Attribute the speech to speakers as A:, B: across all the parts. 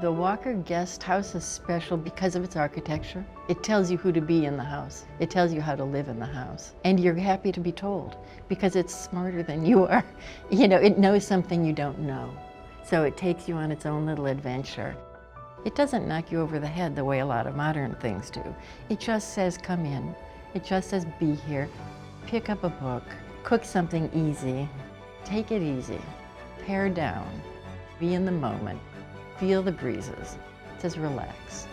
A: The Walker guest house is special because of its architecture. It tells you who to be in the house. It tells you how to live in the house. And you're happy to be told because it's smarter than you are. You know, it knows something you don't know. So it takes you on its own little adventure. It doesn't knock you over the head the way a lot of modern things do. It just says, come in. It just says, be here. Pick up a book. Cook something easy. Take it easy. Pare down. Be in the moment. Feel the breezes. It says relax.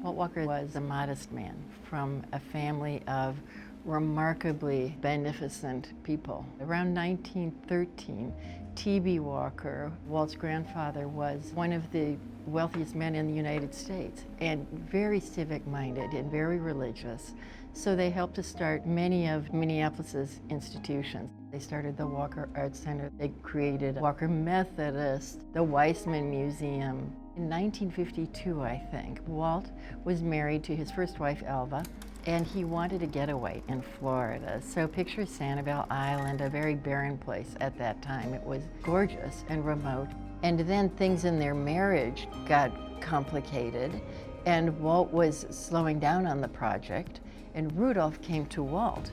A: Paul Walker was a modest man from a family of remarkably beneficent people. Around 1913, T.B. Walker, Walt's grandfather, was one of the wealthiest men in the United States and very civic-minded and very religious. So they helped to start many of Minneapolis's institutions. They started the Walker Art Center. They created Walker Methodist, the Weissman Museum. In 1952, I think, Walt was married to his first wife, Alva, and he wanted a getaway in Florida. So picture Sanibel Island, a very barren place at that time. It was gorgeous and remote. And then things in their marriage got complicated, and Walt was slowing down on the project, and Rudolph came to Walt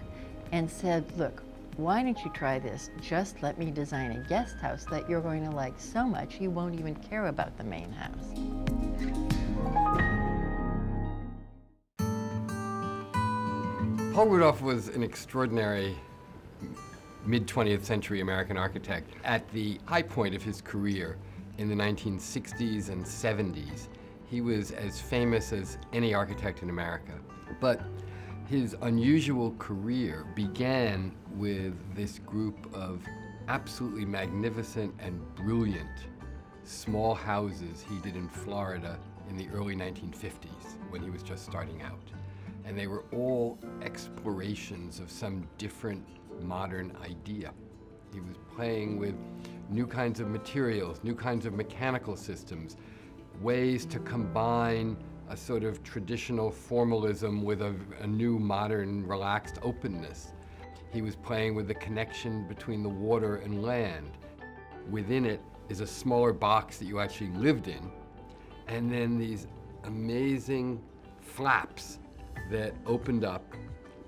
A: and said, look, why don't you try this? Just let me design a guest house that you're going to like so much you won't even care about the main house.
B: Paul Rudolph was an extraordinary mid-20th century American architect. At the high point of his career in the 1960s and 70s, he was as famous as any architect in America. But his unusual career began with this group of absolutely magnificent and brilliant small houses he did in Florida in the early 1950s when he was just starting out. And they were all explorations of some different modern idea. He was playing with new kinds of materials, new kinds of mechanical systems, ways to combine a sort of traditional formalism with a new modern relaxed openness. He was playing with the connection between the water and land. Within it is a smaller box that you actually lived in, and then these amazing flaps that opened up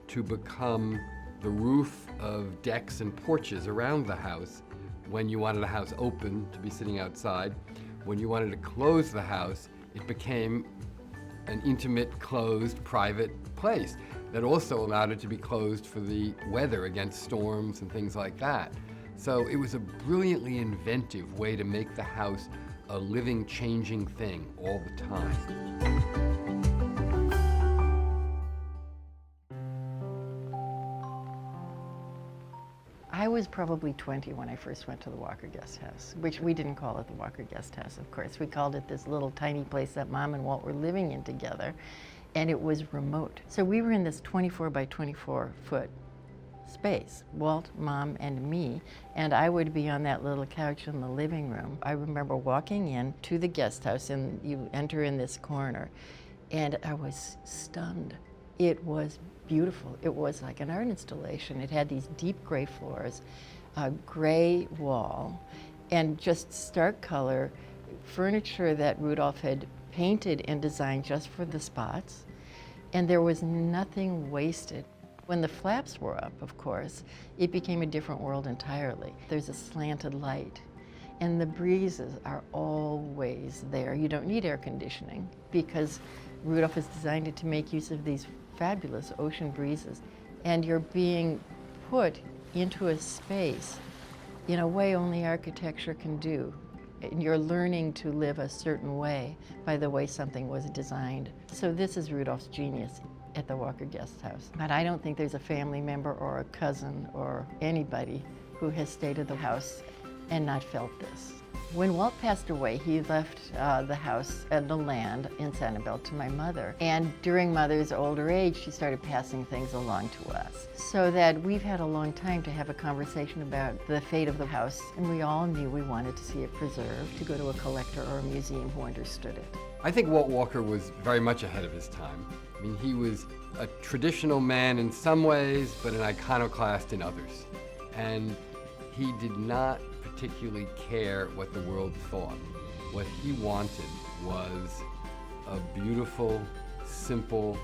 B: to become the roof of decks and porches around the house when you wanted the house open to be sitting outside. When you wanted to close the house, it became an intimate, closed, private place that also allowed it to be closed for the weather against storms and things like that. So it was a brilliantly inventive way to make the house a living, changing thing all the time.
A: I was probably 20 when I first went to the Walker Guest House, which we didn't call it the Walker Guest House, of course. We called it this little tiny place that Mom and Walt were living in together, and it was remote. So we were in this 24 by 24 foot space, Walt, Mom, and me, and I would be on that little couch in the living room. I remember walking in to the guest house, and you enter in this corner, and I was stunned. It was beautiful. It was like an art installation. It had these deep gray floors, a gray wall, and just stark color, furniture that Rudolph had painted and designed just for the spots, and there was nothing wasted. When the flaps were up, of course, it became a different world entirely. There's a slanted light, and the breezes are always there. You don't need air conditioning because Rudolph has designed it to make use of these fabulous ocean breezes. And you're being put into a space in a way only architecture can do. And you're learning to live a certain way by the way something was designed. So this is Rudolph's genius at the Walker Guest House. But I don't think there's a family member or a cousin or anybody who has stayed at the house and not felt this. When Walt passed away, he left the house and the land in Sanibel to my mother. And during Mother's older age, she started passing things along to us. So that we've had a long time to have a conversation about the fate of the house. And we all knew we wanted to see it preserved, to go to a collector or a museum who understood it.
B: I think Walt Walker was very much ahead of his time. I mean, he was a traditional man in some ways, but an iconoclast in others. And he did not particularly care what the world thought. What he wanted was a beautiful, simple,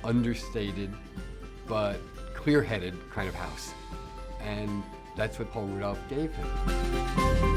B: understated, but clear-headed kind of house. And that's what Paul Rudolph gave him.